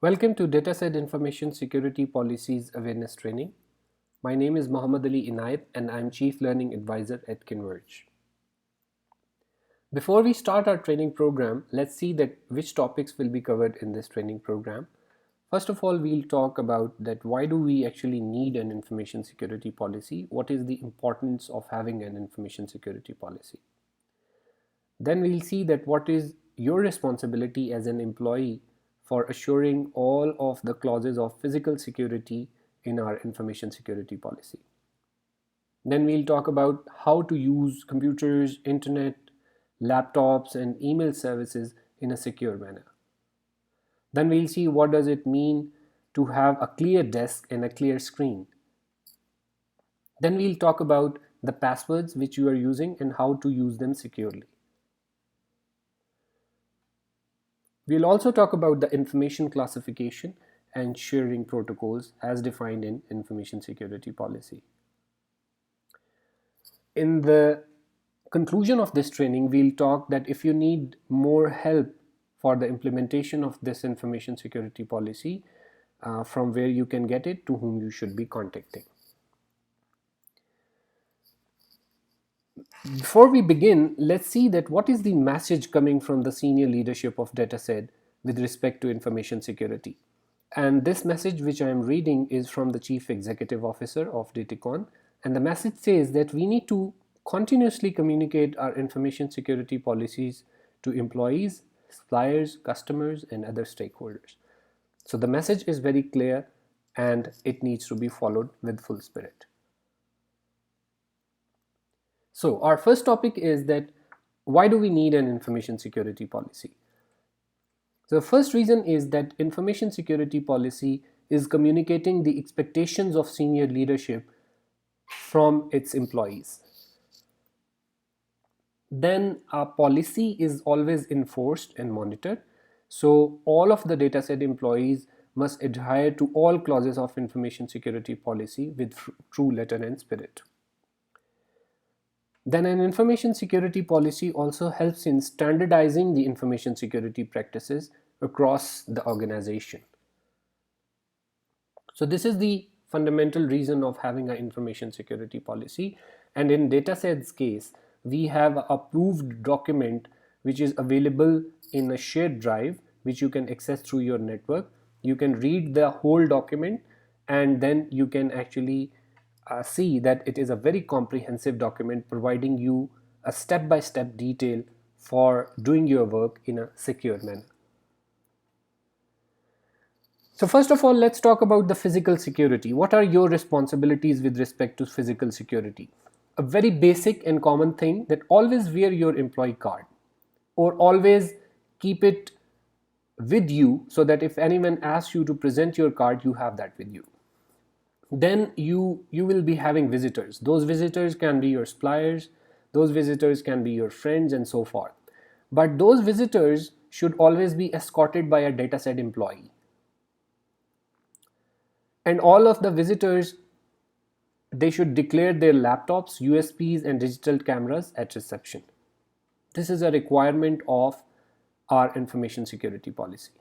Welcome to Detasad Information Security Policies Awareness Training. My name is Muhammad Ali Inayat and I'm Chief Learning Advisor at Converge. Before we start our training program, let's see that which topics will be covered in this training program. First of all, we'll talk about that why do we actually need an information security policy? What is the importance of having an information security policy? Then we'll see that what is your responsibility as an employee for assuring all of the clauses of physical security in our information security policy. Then we'll talk about how to use computers, internet, laptops, and email services in a secure manner. Then we'll see what does it mean to have a clear desk and a clear screen. Then we'll talk about the passwords which you are using and how to use them securely. We'll also talk about the information classification and sharing protocols as defined in information security policy. In the conclusion of this training, we'll talk that if you need more help for the implementation of this information security policy, from where you can get it, to whom you should be contacting. Before we begin, let's see that what is the message coming from the senior leadership of Detasad with respect to information security. And this message which I am reading is from the Chief Executive Officer of Datacon, and the message says that we need to continuously communicate our information security policies to employees, suppliers, customers, and other stakeholders. So the message is very clear and it needs to be followed with full spirit. So our first topic is that why do we need an information security policy? So the first reason is that information security policy is communicating the expectations of senior leadership from its employees. Then a policy is always enforced and monitored. So all of the Detasad employees must adhere to all clauses of information security policy with true letter and spirit. Then an information security policy also helps in standardizing the information security practices across the organization. So this is the fundamental reason of having an information security policy. And in Datasad's case, we have an approved document which is available in a shared drive which you can access through your network. You can read the whole document and then you can actually see that it is a very comprehensive document providing you a step-by-step detail for doing your work in a secure manner. So first of all, let's talk about the physical security. What are your responsibilities with respect to physical security? A very basic and common thing, that always wear your employee card or always keep it with you so that if anyone asks you to present your card, you have that with you. Then you will be having visitors. Those visitors can be your suppliers, those visitors can be your friends, and so forth. But those visitors should always be escorted by a Detasad employee. And all of the visitors, they should declare their laptops, USBs, and digital cameras at reception. This is a requirement of our information security policy.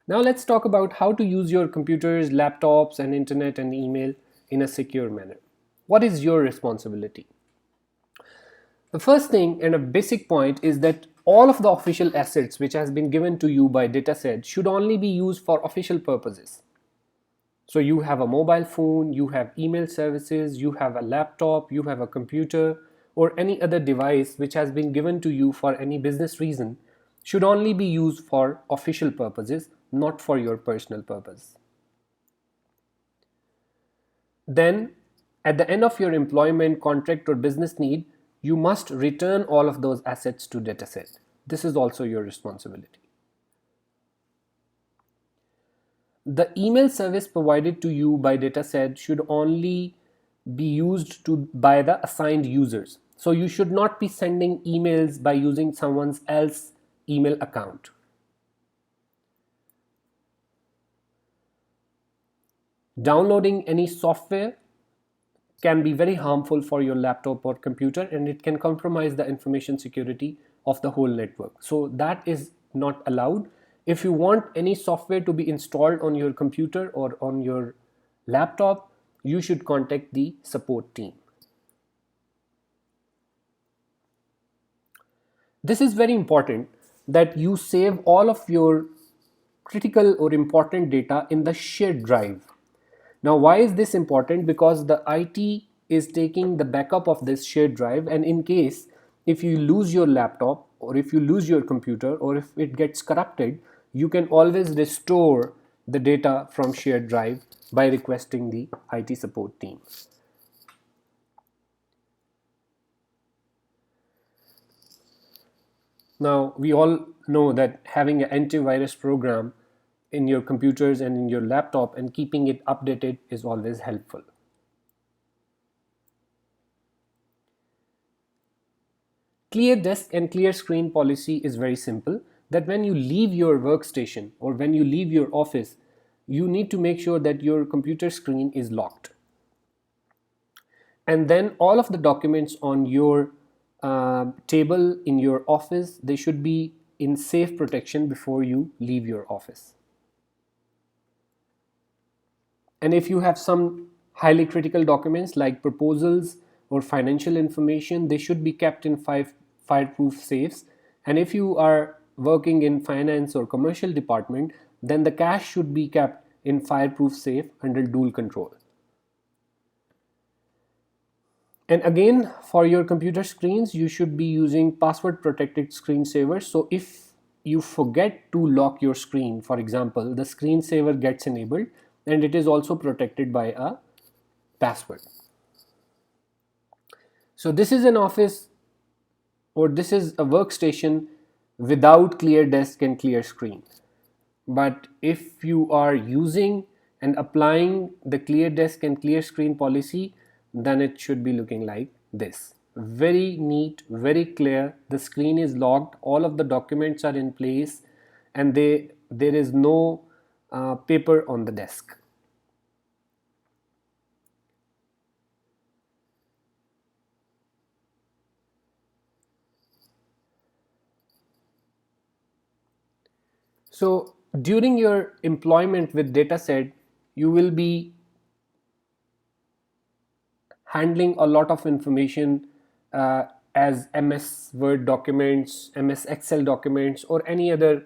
Now let's talk about how to use your computers, laptops, and internet and email in a secure manner. What is your responsibility? The first thing and a basic point is that all of the official assets which has been given to you by Detasad should only be used for official purposes. So you have a mobile phone, you have email services, you have a laptop, you have a computer, or any other device which has been given to you for any business reason should only be used for official purposes, not for your personal purpose. Then, at the end of your employment, contract, or business need, you must return all of those assets to Detasad. This is also your responsibility. The email service provided to you by Detasad should only be used by the assigned users. So you should not be sending emails by using someone else's email account. Downloading any software can be very harmful for your laptop or computer, and it can compromise the information security of the whole network. So that is not allowed. If you want any software to be installed on your computer or on your laptop, you should contact the support team. This is very important, that you save all of your critical or important data in the shared drive. Now, why is this important? Because the IT is taking the backup of this shared drive, and in case if you lose your laptop or if you lose your computer or if it gets corrupted, you can always restore the data from shared drive by requesting the IT support team. Now, we all know that having an antivirus program in your computers and in your laptop and keeping it updated is always helpful. Clear desk and clear screen policy is very simple, that when you leave your workstation or when you leave your office, you need to make sure that your computer screen is locked. And then all of the documents on your table in your office, they should be in safe protection before you leave your office. And if you have some highly critical documents like proposals or financial information, they should be kept in fireproof safes. And if you are working in finance or commercial department, then the cash should be kept in fireproof safe under dual control. And again, for your computer screens, you should be using password protected screensavers. So if you forget to lock your screen, for example, the screensaver gets enabled and it is also protected by a password. So this is an office, or this is a workstation without clear desk and clear screen. But if you are using and applying the clear desk and clear screen policy, then it should be looking like this. Very neat, very clear. The screen is locked, all of the documents are in place, and there is no paper on the desk. So during your employment with Detasad, you will be handling a lot of information as MS Word documents, MS Excel documents, or any other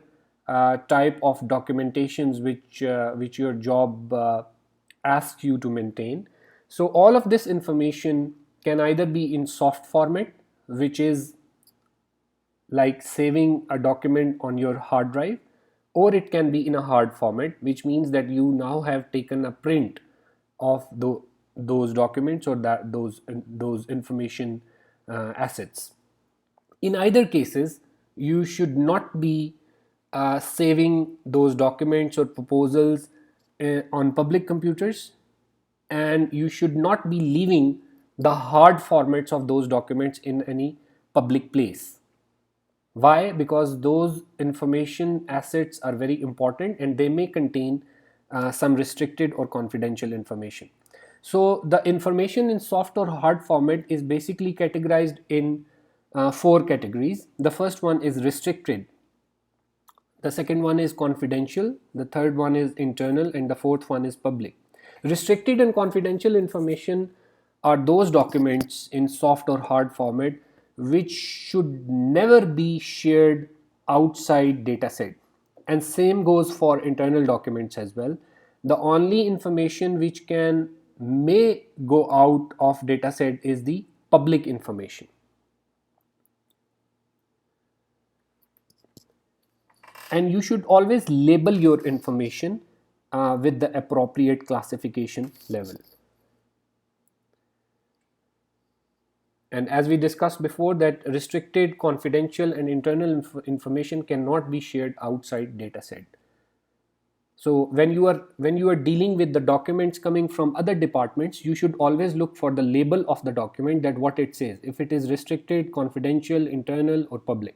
type of documentations which your job asks you to maintain. So all of this information can either be in soft format, which is like saving a document on your hard drive, or it can be in a hard format, which means that you now have taken a print of those documents or those information assets. In either cases, you should not be saving those documents or proposals on public computers, and you should not be leaving the hard formats of those documents in any public place. Why? Because those information assets are very important and they may contain some restricted or confidential information. So the information in soft or hard format is basically categorized in 4 categories. The first one is restricted, the second one is confidential, the third one is internal, and the fourth one is public. Restricted and confidential information are those documents in soft or hard format which should never be shared outside dataset. And same goes for internal documents as well. The only information which may go out of dataset is the public information. And you should always label your information with the appropriate classification level. And as we discussed before, that restricted, confidential, and internal information cannot be shared outside dataset. So when you are dealing with the documents coming from other departments, you should always look for the label of the document, that what it says, if it is restricted, confidential, internal, or public.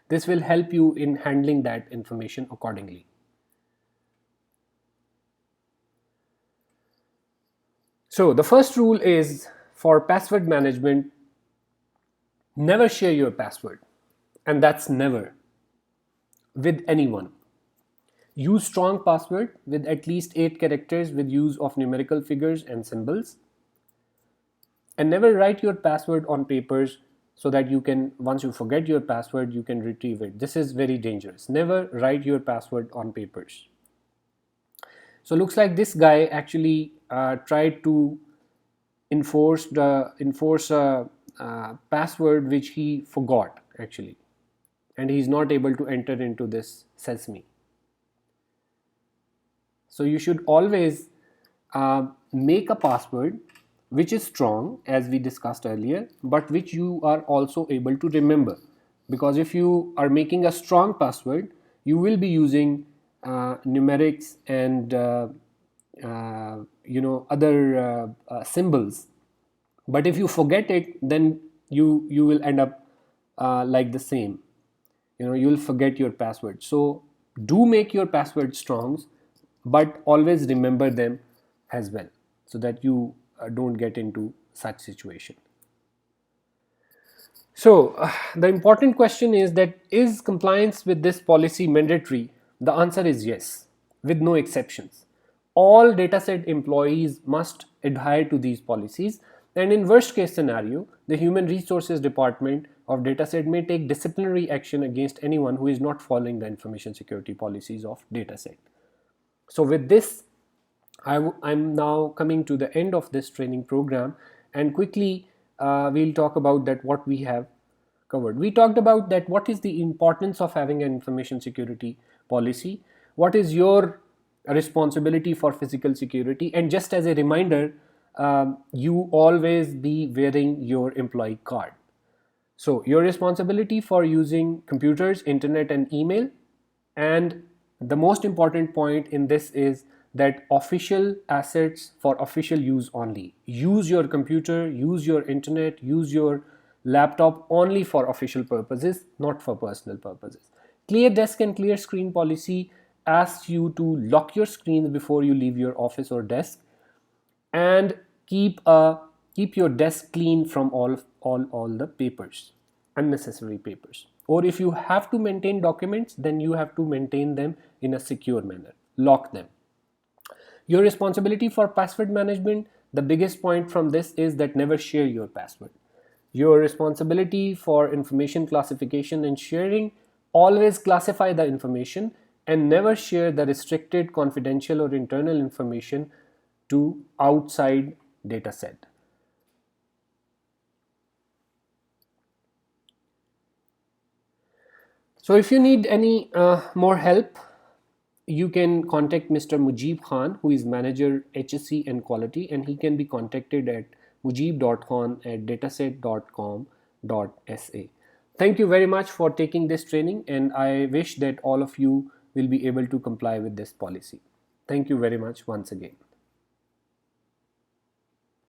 This will help you in handling that information accordingly. So the first rule is for password management, never share your password, and that's never, with anyone. Use strong password with at least 8 characters with use of numerical figures and symbols. And never write your password on papers so that you can, once you forget your password, you can retrieve it. This is very dangerous. Never write your password on papers. So looks like this guy actually tried to enforce a password which he forgot actually, and he's not able to enter into this sesame. So you should always make a password which is strong, as we discussed earlier, but which you are also able to remember. Because if you are making a strong password, you will be using numerics and other symbols. But if you forget it, then you will end up like the same. You will forget your password. So do make your password strong, but always remember them as well, so that you don't get into such situation. So the important question is that, is compliance with this policy mandatory? The answer is yes, with no exceptions. All Detasad employees must adhere to these policies, and in worst case scenario, the Human Resources Department of Detasad may take disciplinary action against anyone who is not following the information security policies of Detasad. So with this, I'm now coming to the end of this training program, and quickly we'll talk about that what we have covered. We talked about that what is the importance of having an information security policy, what is your responsibility for physical security, and just as a reminder, you always be wearing your employee card. So your responsibility for using computers, internet and email, and the most important point in this is that official assets for official use only. Use your computer, use your internet, use your laptop only for official purposes, not for personal purposes. Clear desk and clear screen policy asks you to lock your screens before you leave your office or desk, and keep your desk clean from all the papers, unnecessary papers. Or if you have to maintain documents, then you have to maintain them in a secure manner. Lock them. Your responsibility for password management, the biggest point from this is that never share your password. Your responsibility for information classification and sharing, always classify the information and never share the restricted, confidential or internal information to outside Detasad. So if you need any more help, you can contact Mr. Mujib Khan, who is Manager HSC and Quality, and he can be contacted at mujib.khan@detasad.com.sa. Thank you very much for taking this training, and I wish that all of you will be able to comply with this policy. Thank you very much once again.